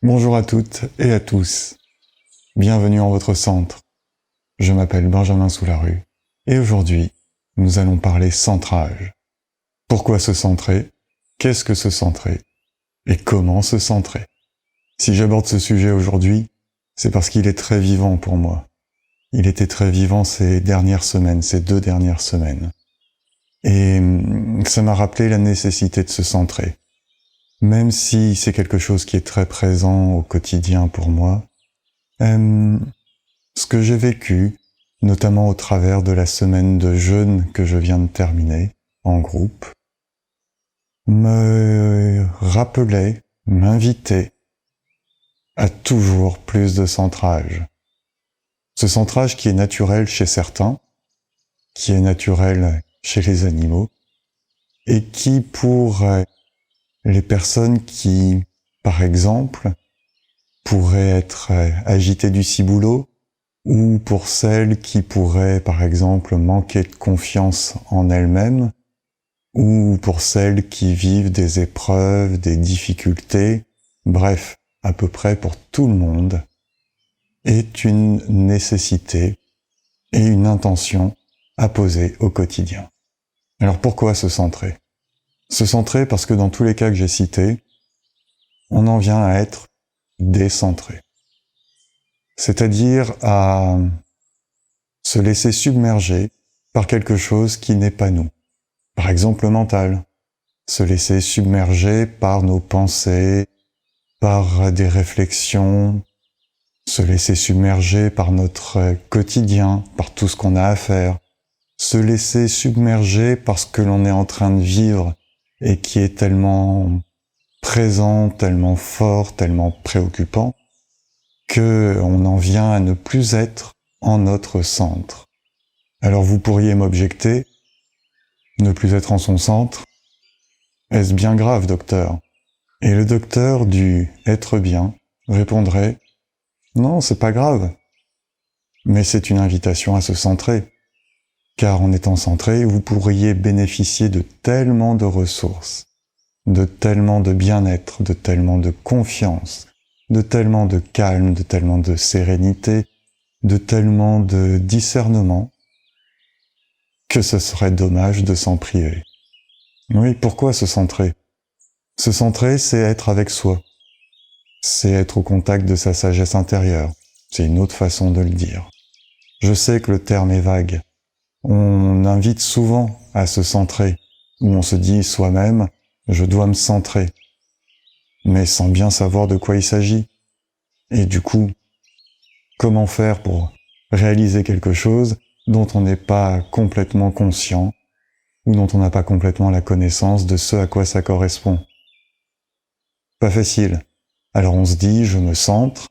Bonjour à toutes et à tous. Bienvenue en votre centre. Je m'appelle Benjamin Soularue et aujourd'hui, nous allons parler centrage. Pourquoi se centrer? Qu'est-ce que se centrer? Et comment se centrer? Si j'aborde ce sujet aujourd'hui, c'est parce qu'il est très vivant pour moi. Il était très vivant ces dernières semaines, ces 2 dernières semaines. Et ça m'a rappelé la nécessité de se centrer. Même si c'est quelque chose qui est très présent au quotidien pour moi, ce que j'ai vécu, notamment au travers de la semaine de jeûne que je viens de terminer, en groupe, me rappelait, m'invitait à toujours plus de centrage. Ce centrage qui est naturel chez certains, qui est naturel chez les animaux, et qui pour les personnes qui, par exemple, pourraient être agitées du ciboulot, ou pour celles qui pourraient, par exemple, manquer de confiance en elles-mêmes, ou pour celles qui vivent des épreuves, des difficultés, bref, à peu près pour tout le monde, est une nécessité et une intention à poser au quotidien. Alors pourquoi se centrer? Se centrer parce que dans tous les cas que j'ai cités, on en vient à être décentré. C'est-à-dire à se laisser submerger par quelque chose qui n'est pas nous. Par exemple le mental. Se laisser submerger par nos pensées, par des réflexions, se laisser submerger par notre quotidien, par tout ce qu'on a à faire, se laisser submerger par ce que l'on est en train de vivre et qui est tellement présent, tellement fort, tellement préoccupant, que on en vient à ne plus être en notre centre. Alors vous pourriez m'objecter, ne plus être en son centre, est-ce bien grave, docteur? Et le docteur du être bien répondrait, non, c'est pas grave, mais c'est une invitation à se centrer, car en étant centré, vous pourriez bénéficier de tellement de ressources, de tellement de bien-être, de tellement de confiance, de tellement de calme, de tellement de sérénité, de tellement de discernement, que ce serait dommage de s'en priver. Oui, pourquoi se centrer? Se centrer, c'est être avec soi. C'est être au contact de sa sagesse intérieure. C'est une autre façon de le dire. Je sais que le terme est vague. On invite souvent à se centrer, où on se dit soi-même, je dois me centrer, mais sans bien savoir de quoi il s'agit. Et du coup, comment faire pour réaliser quelque chose dont on n'est pas complètement conscient ou dont on n'a pas complètement la connaissance de ce à quoi ça correspond? Pas facile. Alors on se dit, je me centre,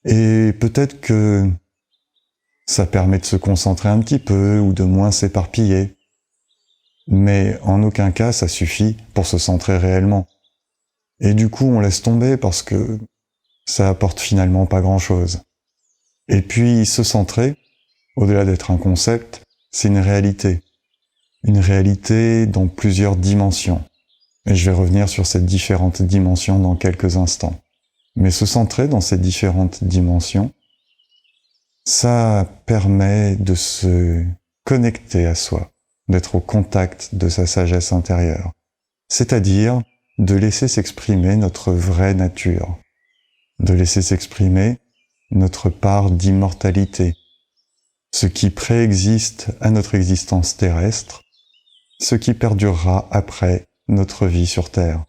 et peut-être que ça permet de se concentrer un petit peu ou de moins s'éparpiller. Mais en aucun cas ça suffit pour se centrer réellement. Et du coup on laisse tomber parce que ça apporte finalement pas grand-chose. Et puis se centrer, au-delà d'être un concept, c'est une réalité. Une réalité dans plusieurs dimensions. Et je vais revenir sur ces différentes dimensions dans quelques instants. Mais se centrer dans ces différentes dimensions, ça permet de se connecter à soi, d'être au contact de sa sagesse intérieure. C'est-à-dire de laisser s'exprimer notre vraie nature, de laisser s'exprimer notre part d'immortalité, ce qui préexiste à notre existence terrestre, ce qui perdurera après notre vie sur Terre.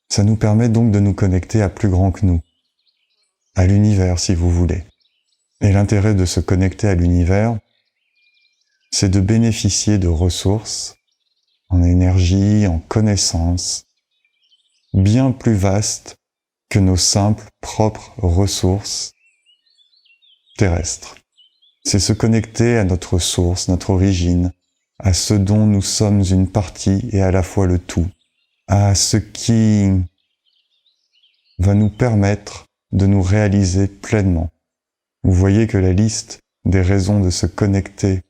Ça nous permet donc de nous connecter à plus grand que nous, à l'univers si vous voulez. Et l'intérêt de se connecter à l'univers, c'est de bénéficier de ressources en énergie, en connaissances, bien plus vastes que nos simples propres ressources terrestres. C'est se connecter à notre source, notre origine, à ce dont nous sommes une partie et à la fois le tout, à ce qui va nous permettre de nous réaliser pleinement. Vous voyez que la liste des raisons de se connecter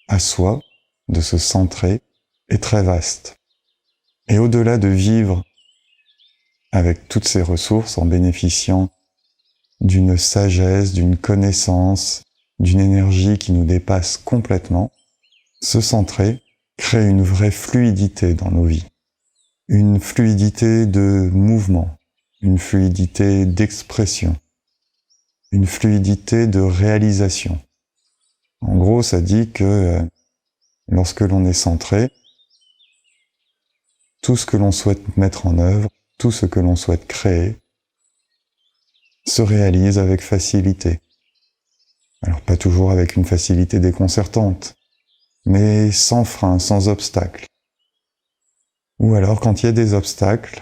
à soi, de se centrer, est très vaste. Et au-delà de vivre avec toutes ces ressources, en bénéficiant d'une sagesse, d'une connaissance, d'une énergie qui nous dépasse complètement, se centrer crée une vraie fluidité dans nos vies. Une fluidité de mouvement, une fluidité d'expression, une fluidité de réalisation. En gros, ça dit que lorsque l'on est centré, tout ce que l'on souhaite mettre en œuvre, tout ce que l'on souhaite créer, se réalise avec facilité. Alors pas toujours avec une facilité déconcertante, mais sans frein, sans obstacle. Ou alors quand il y a des obstacles,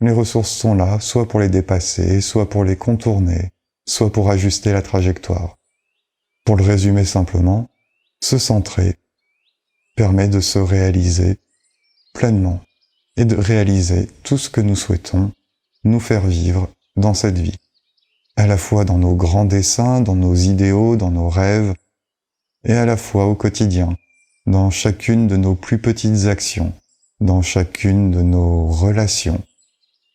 les ressources sont là, soit pour les dépasser, soit pour les contourner, soit pour ajuster la trajectoire. Pour le résumer simplement, se centrer permet de se réaliser pleinement et de réaliser tout ce que nous souhaitons nous faire vivre dans cette vie. À la fois dans nos grands desseins, dans nos idéaux, dans nos rêves, et à la fois au quotidien, dans chacune de nos plus petites actions, dans chacune de nos relations,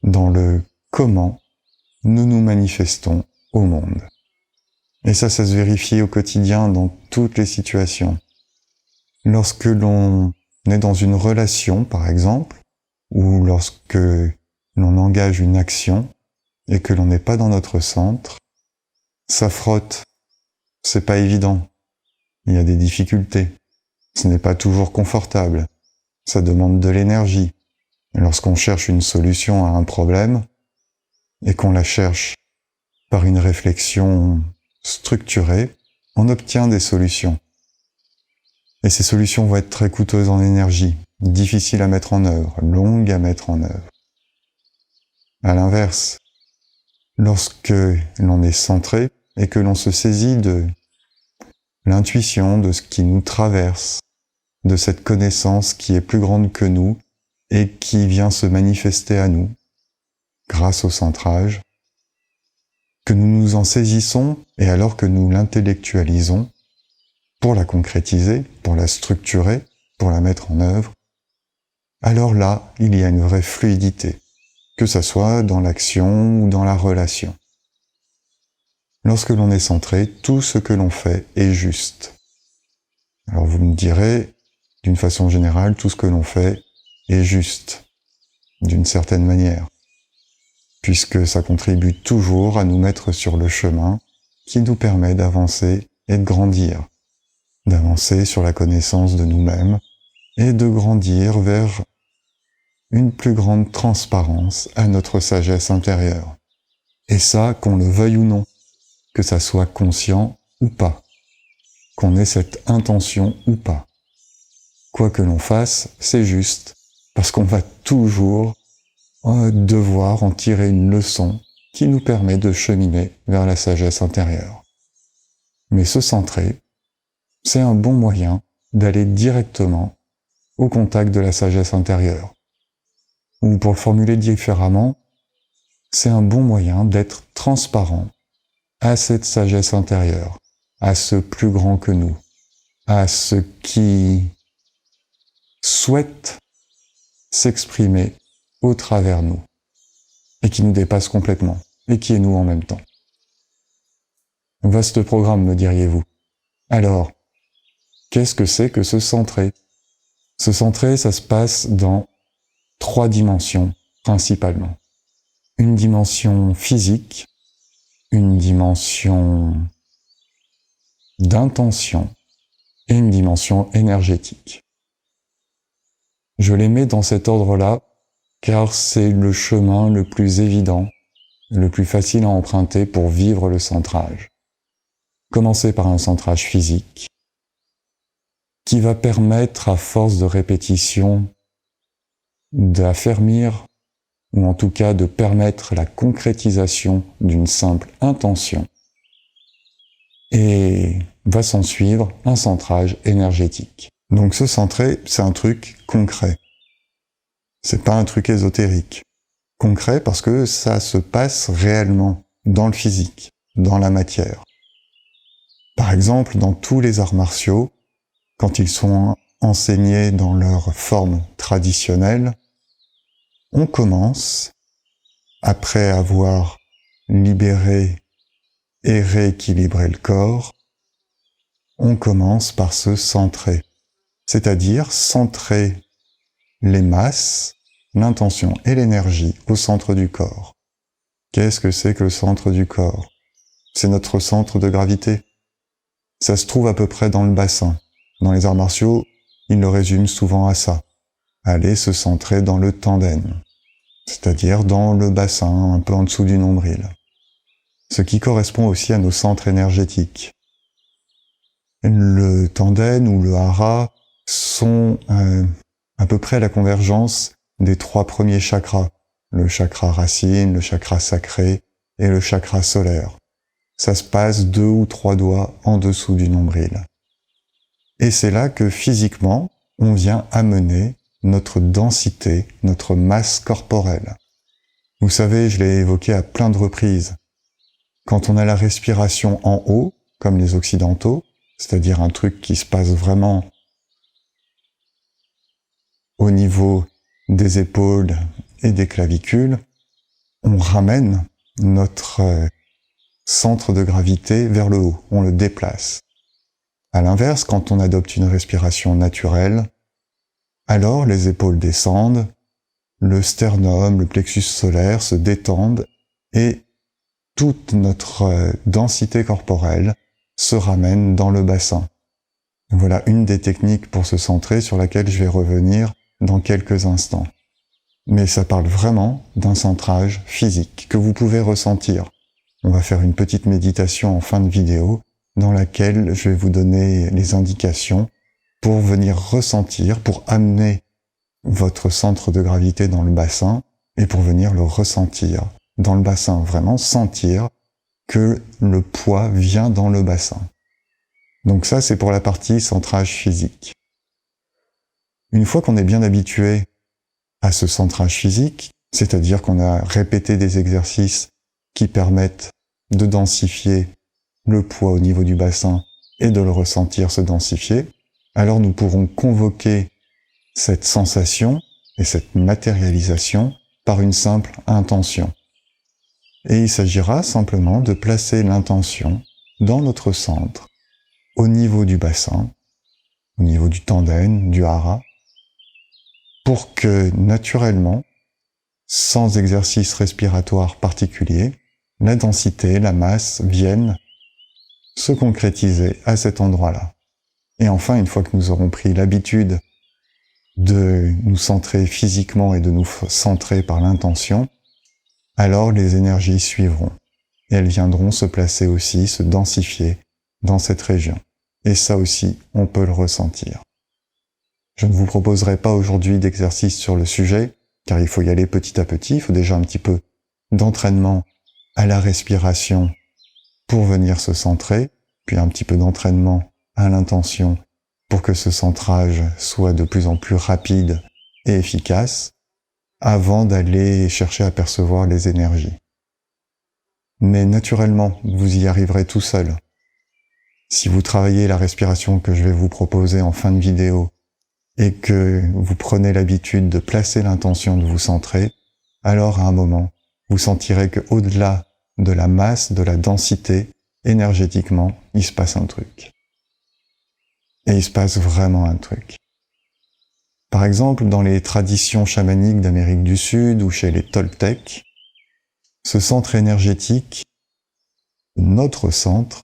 dans le comment nous nous manifestons au monde. Et ça se vérifie au quotidien dans toutes les situations. Lorsque l'on est dans une relation, par exemple, ou lorsque l'on engage une action et que l'on n'est pas dans notre centre, ça frotte, c'est pas évident. Il y a des difficultés. Ce n'est pas toujours confortable. Ça demande de l'énergie. Lorsqu'on cherche une solution à un problème et qu'on la cherche par une réflexion structurée, on obtient des solutions. Et ces solutions vont être très coûteuses en énergie, difficiles à mettre en œuvre, longues à mettre en œuvre. À l'inverse, lorsque l'on est centré et que l'on se saisit de l'intuition, de ce qui nous traverse, de cette connaissance qui est plus grande que nous et qui vient se manifester à nous, grâce au centrage, que nous nous en saisissons et alors que nous l'intellectualisons pour la concrétiser, pour la structurer, pour la mettre en œuvre, alors là, il y a une vraie fluidité, que ça soit dans l'action ou dans la relation. Lorsque l'on est centré, tout ce que l'on fait est juste. Alors vous me direz, d'une façon générale, tout ce que l'on fait est juste, d'une certaine manière, puisque ça contribue toujours à nous mettre sur le chemin qui nous permet d'avancer et de grandir, d'avancer sur la connaissance de nous-mêmes et de grandir vers une plus grande transparence à notre sagesse intérieure. Et ça, qu'on le veuille ou non, que ça soit conscient ou pas, qu'on ait cette intention ou pas. Quoi que l'on fasse, c'est juste, parce qu'on va toujours devoir en tirer une leçon qui nous permet de cheminer vers la sagesse intérieure. Mais se centrer, c'est un bon moyen d'aller directement au contact de la sagesse intérieure. Ou pour le formuler différemment, c'est un bon moyen d'être transparent à cette sagesse intérieure, à ce plus grand que nous, à ce qui souhaite s'exprimer au travers nous, et qui nous dépasse complètement, et qui est nous en même temps. Vaste programme, me diriez-vous. Alors, qu'est-ce que c'est que se centrer? Se centrer, ça se passe dans 3 dimensions, principalement. Une dimension physique, une dimension d'intention, et une dimension énergétique. Je les mets dans cet ordre-là, car c'est le chemin le plus évident, le plus facile à emprunter pour vivre le centrage. Commencer par un centrage physique, qui va permettre, à force de répétition, d'affermir, ou en tout cas de permettre la concrétisation d'une simple intention, et va s'en suivre un centrage énergétique. Donc se centrer, c'est un truc concret. C'est pas un truc ésotérique. Concret parce que ça se passe réellement dans le physique, dans la matière. Par exemple, dans tous les arts martiaux, quand ils sont enseignés dans leur forme traditionnelle, on commence après avoir libéré et rééquilibré le corps, on commence par se centrer, c'est-à-dire centrer les masses, l'intention et l'énergie au centre du corps. Qu'est-ce que c'est que le centre du corps? C'est notre centre de gravité. Ça se trouve à peu près dans le bassin. Dans les arts martiaux, ils le résument souvent à ça. Aller se centrer dans le tanden, c'est-à-dire dans le bassin, un peu en dessous du nombril. Ce qui correspond aussi à nos centres énergétiques. Le tanden ou le hara sont à peu près à la convergence des 3 premiers chakras. Le chakra racine, le chakra sacré et le chakra solaire. Ça se passe 2 ou 3 doigts en dessous du nombril. Et c'est là que physiquement, on vient amener notre densité, notre masse corporelle. Vous savez, je l'ai évoqué à plein de reprises. Quand on a la respiration en haut, comme les occidentaux, c'est-à-dire un truc qui se passe vraiment au niveau des épaules et des clavicules, on ramène notre centre de gravité vers le haut, on le déplace. À l'inverse, quand on adopte une respiration naturelle, alors les épaules descendent, le sternum, le plexus solaire se détendent et toute notre densité corporelle se ramène dans le bassin. Voilà une des techniques pour se centrer sur laquelle je vais revenir dans quelques instants. Mais ça parle vraiment d'un centrage physique que vous pouvez ressentir. On va faire une petite méditation en fin de vidéo dans laquelle je vais vous donner les indications pour venir ressentir, pour amener votre centre de gravité dans le bassin et pour venir le ressentir dans le bassin, vraiment sentir que le poids vient dans le bassin. Donc ça, c'est pour la partie centrage physique. Une fois qu'on est bien habitué à ce centrage physique, c'est-à-dire qu'on a répété des exercices qui permettent de densifier le poids au niveau du bassin et de le ressentir se densifier, alors nous pourrons convoquer cette sensation et cette matérialisation par une simple intention. Et il s'agira simplement de placer l'intention dans notre centre, au niveau du bassin, au niveau du tanden, du hara, pour que naturellement, sans exercice respiratoire particulier, la densité, la masse viennent se concrétiser à cet endroit-là. Et enfin, une fois que nous aurons pris l'habitude de nous centrer physiquement et de nous centrer par l'intention, alors les énergies suivront. Et elles viendront se placer aussi, se densifier dans cette région. Et ça aussi, on peut le ressentir. Je ne vous proposerai pas aujourd'hui d'exercice sur le sujet, car il faut y aller petit à petit, il faut déjà un petit peu d'entraînement à la respiration pour venir se centrer, puis un petit peu d'entraînement à l'intention pour que ce centrage soit de plus en plus rapide et efficace, avant d'aller chercher à percevoir les énergies. Mais naturellement, vous y arriverez tout seul. Si vous travaillez la respiration que je vais vous proposer en fin de vidéo, et que vous prenez l'habitude de placer l'intention de vous centrer, alors à un moment, vous sentirez que au-delà de la masse, de la densité, énergétiquement, il se passe un truc. Et il se passe vraiment un truc. Par exemple, dans les traditions chamaniques d'Amérique du Sud ou chez les Toltecs, ce centre énergétique, notre centre,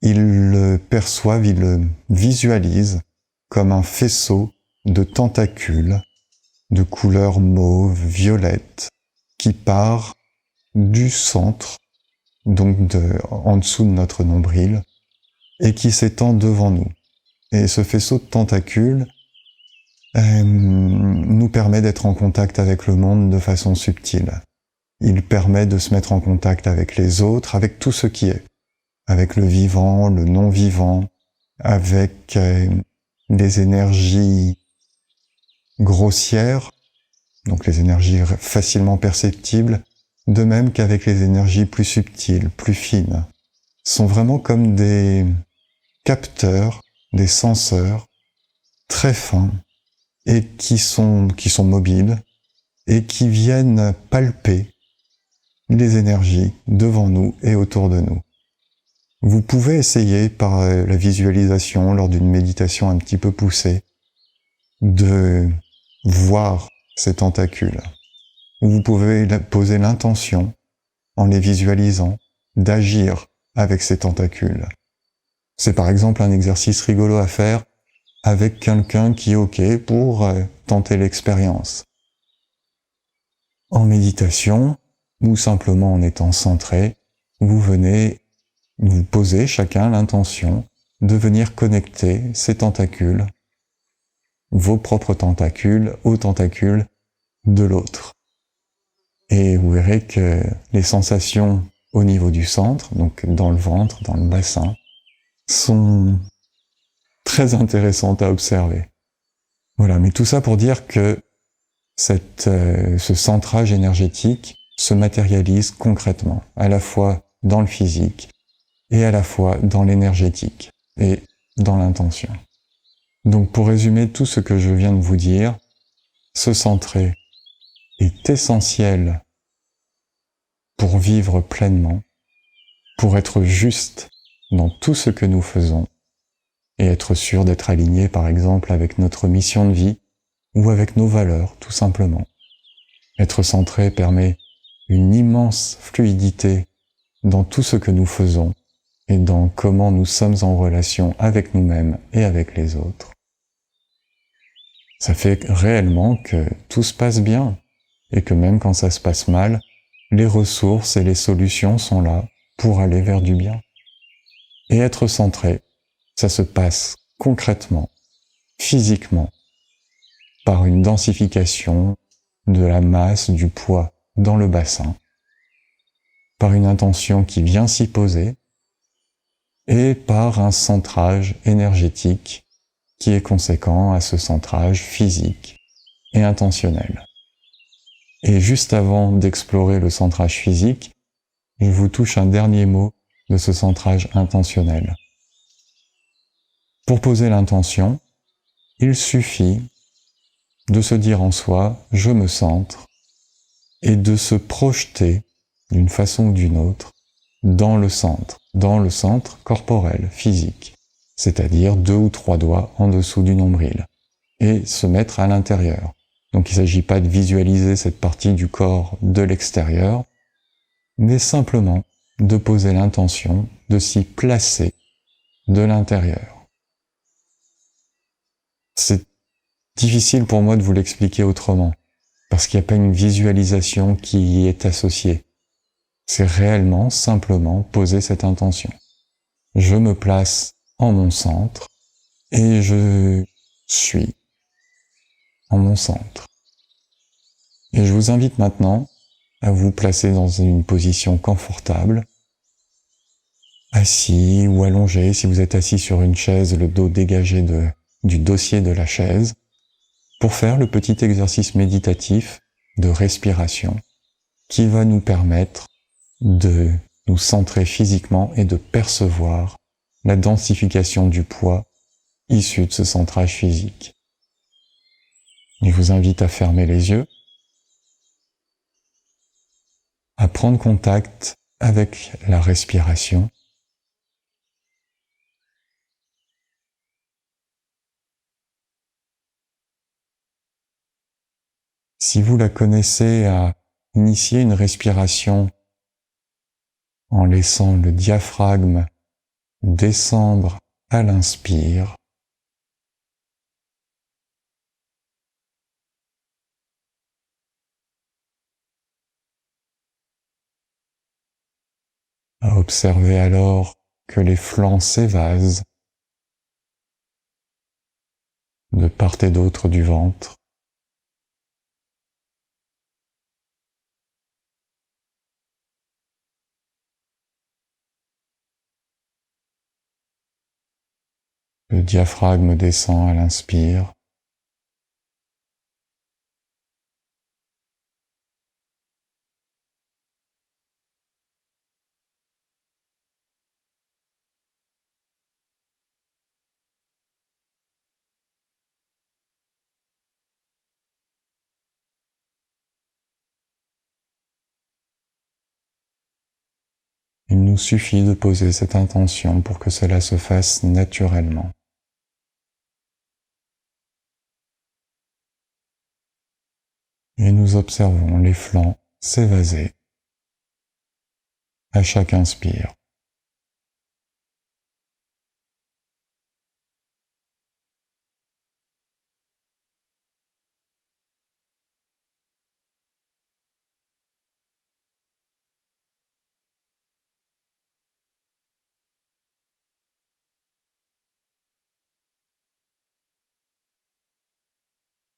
ils le perçoivent, ils le visualisent comme un faisceau de tentacules de couleur mauve, violette, qui part du centre, donc en dessous de notre nombril, et qui s'étend devant nous. Et ce faisceau de tentacules nous permet d'être en contact avec le monde de façon subtile. Il permet de se mettre en contact avec les autres, avec tout ce qui est, avec le vivant, le non-vivant, avec les énergies grossières, donc les énergies facilement perceptibles, de même qu'avec les énergies plus subtiles, plus fines. Sont vraiment comme des capteurs, des senseurs très fins et qui sont mobiles et qui viennent palper les énergies devant nous et autour de nous. Vous pouvez essayer par la visualisation lors d'une méditation un petit peu poussée de voir ces tentacules. Vous pouvez poser l'intention, en les visualisant, d'agir avec ces tentacules. C'est par exemple un exercice rigolo à faire avec quelqu'un qui est OK pour tenter l'expérience. En méditation, ou simplement en étant centré, vous venez vous poser chacun l'intention de venir connecter ces tentacules, vos propres tentacules, aux tentacules de l'autre. Et vous verrez que les sensations au niveau du centre, donc dans le ventre, dans le bassin, sont très intéressantes à observer. Voilà, mais tout ça pour dire que ce centrage énergétique se matérialise concrètement, à la fois dans le physique et à la fois dans l'énergétique et dans l'intention. Donc pour résumer tout ce que je viens de vous dire, se centrer est essentiel pour vivre pleinement, pour être juste dans tout ce que nous faisons et être sûr d'être aligné par exemple avec notre mission de vie ou avec nos valeurs tout simplement. Être centré permet une immense fluidité dans tout ce que nous faisons et dans comment nous sommes en relation avec nous-mêmes et avec les autres. Ça fait réellement que tout se passe bien et que même quand ça se passe mal, les ressources et les solutions sont là pour aller vers du bien. Et être centré, ça se passe concrètement, physiquement, par une densification de la masse, du poids dans le bassin, par une intention qui vient s'y poser, et par un centrage énergétique qui est conséquent à ce centrage physique et intentionnel. Et juste avant d'explorer le centrage physique, je vous touche un dernier mot de ce centrage intentionnel. Pour poser l'intention, il suffit de se dire en soi « je me centre » et de se projeter d'une façon ou d'une autre dans le centre corporel, physique, c'est-à-dire 2 ou 3 doigts en dessous du nombril, et se mettre à l'intérieur. Donc il ne s'agit pas de visualiser cette partie du corps de l'extérieur, mais simplement de poser l'intention de s'y placer de l'intérieur. C'est difficile pour moi de vous l'expliquer autrement, parce qu'il n'y a pas une visualisation qui y est associée. C'est réellement, simplement, poser cette intention. Je me place en mon centre et je suis en mon centre. Et je vous invite maintenant à vous placer dans une position confortable, assis ou allongé. Si vous êtes assis sur une chaise, le dos dégagé du dossier de la chaise, pour faire le petit exercice méditatif de respiration qui va nous permettre de nous centrer physiquement et de percevoir la densification du poids issu de ce centrage physique. Je vous invite à fermer les yeux, à prendre contact avec la respiration. Si vous la connaissez, à initier une respiration en laissant le diaphragme descendre à l'inspire, à observer alors que les flancs s'évasent de part et d'autre du ventre. Le diaphragme descend à l'inspire. Il nous suffit de poser cette intention pour que cela se fasse naturellement. Et nous observons les flancs s'évaser à chaque inspire.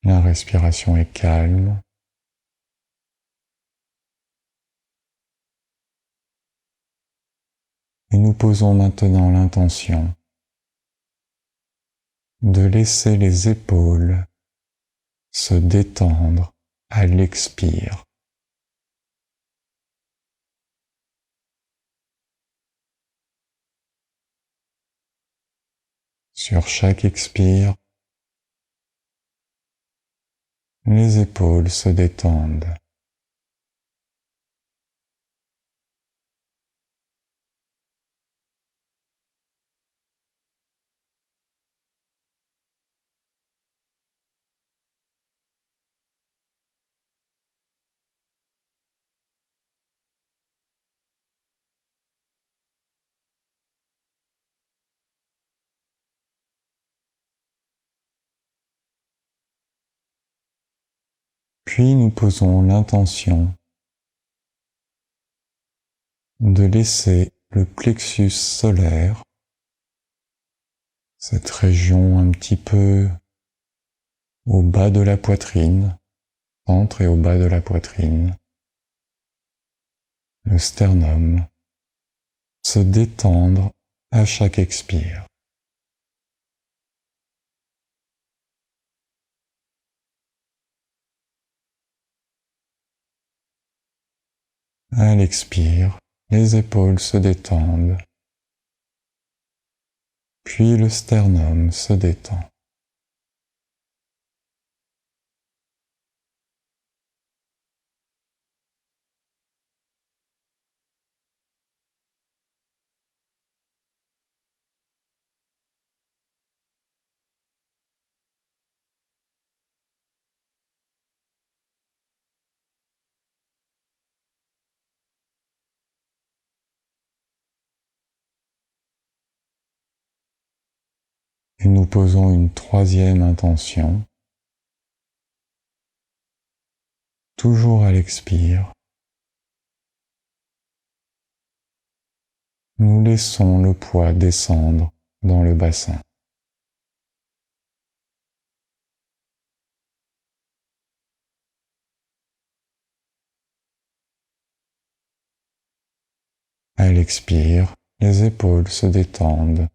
La respiration est calme. Et nous posons maintenant l'intention de laisser les épaules se détendre à l'expire. Sur chaque expire, les épaules se détendent. Puis nous posons l'intention de laisser le plexus solaire, cette région un petit peu au bas de la poitrine, entre et au bas de la poitrine, le sternum, se détendre à chaque expire. À l'expire, les épaules se détendent, puis le sternum se détend. Et nous posons une troisième intention, toujours à l'expire. Nous laissons le poids descendre dans le bassin. À l'expire, les épaules se détendent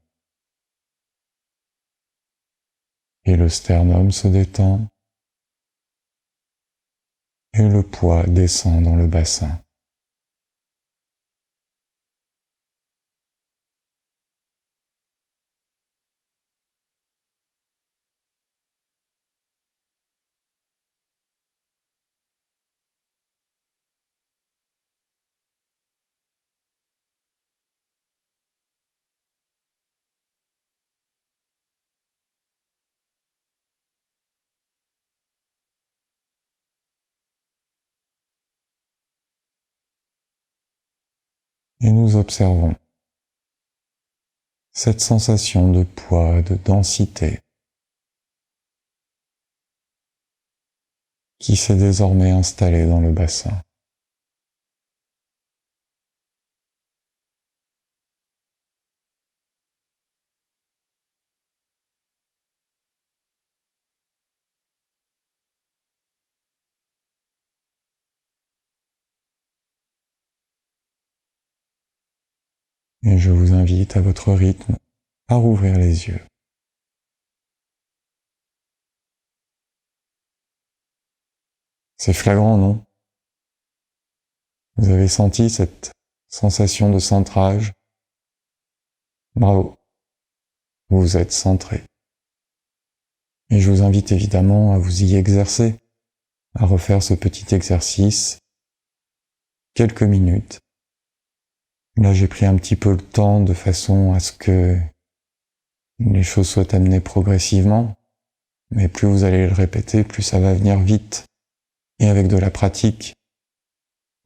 et le sternum se détend et le poids descend dans le bassin. Et nous observons cette sensation de poids, de densité qui s'est désormais installée dans le bassin. Et je vous invite à votre rythme à rouvrir les yeux. C'est flagrant, non? Vous avez senti cette sensation de centrage? Bravo, vous vous êtes centré. Et je vous invite évidemment à vous y exercer, à refaire ce petit exercice quelques minutes, Là, j'ai pris un petit peu le temps de façon à ce que les choses soient amenées progressivement, mais plus vous allez le répéter, plus ça va venir vite. Et avec de la pratique,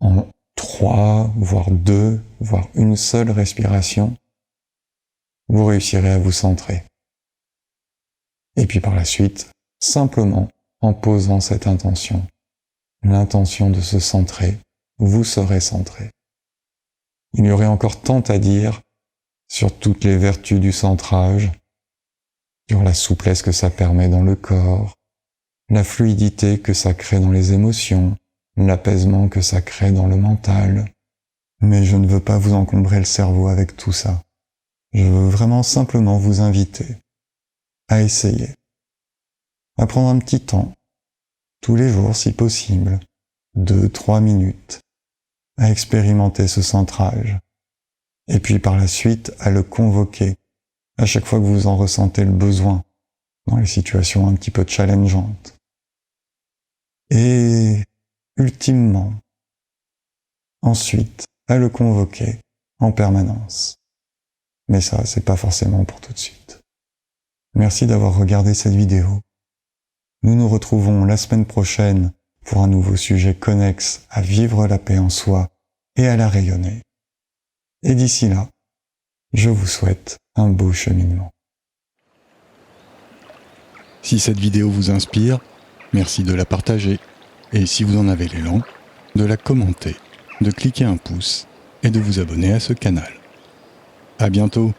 en 3, voire 2, voire une seule respiration, vous réussirez à vous centrer. Et puis par la suite, simplement en posant cette intention, l'intention de se centrer, vous serez centré. Il y aurait encore tant à dire sur toutes les vertus du centrage, sur la souplesse que ça permet dans le corps, la fluidité que ça crée dans les émotions, l'apaisement que ça crée dans le mental. Mais je ne veux pas vous encombrer le cerveau avec tout ça. Je veux vraiment simplement vous inviter à essayer, à prendre un petit temps, tous les jours si possible, 2-3 minutes, à expérimenter ce centrage, et puis par la suite à le convoquer à chaque fois que vous en ressentez le besoin, dans les situations un petit peu challengeantes. Et ultimement, ensuite, à le convoquer en permanence. Mais ça, c'est pas forcément pour tout de suite. Merci d'avoir regardé cette vidéo. Nous nous retrouvons la semaine prochaine pour un nouveau sujet connexe à vivre la paix en soi et à la rayonner. Et d'ici là, je vous souhaite un beau cheminement. Si cette vidéo vous inspire, merci de la partager. Et si vous en avez l'élan, de la commenter, de cliquer un pouce et de vous abonner à ce canal. À bientôt!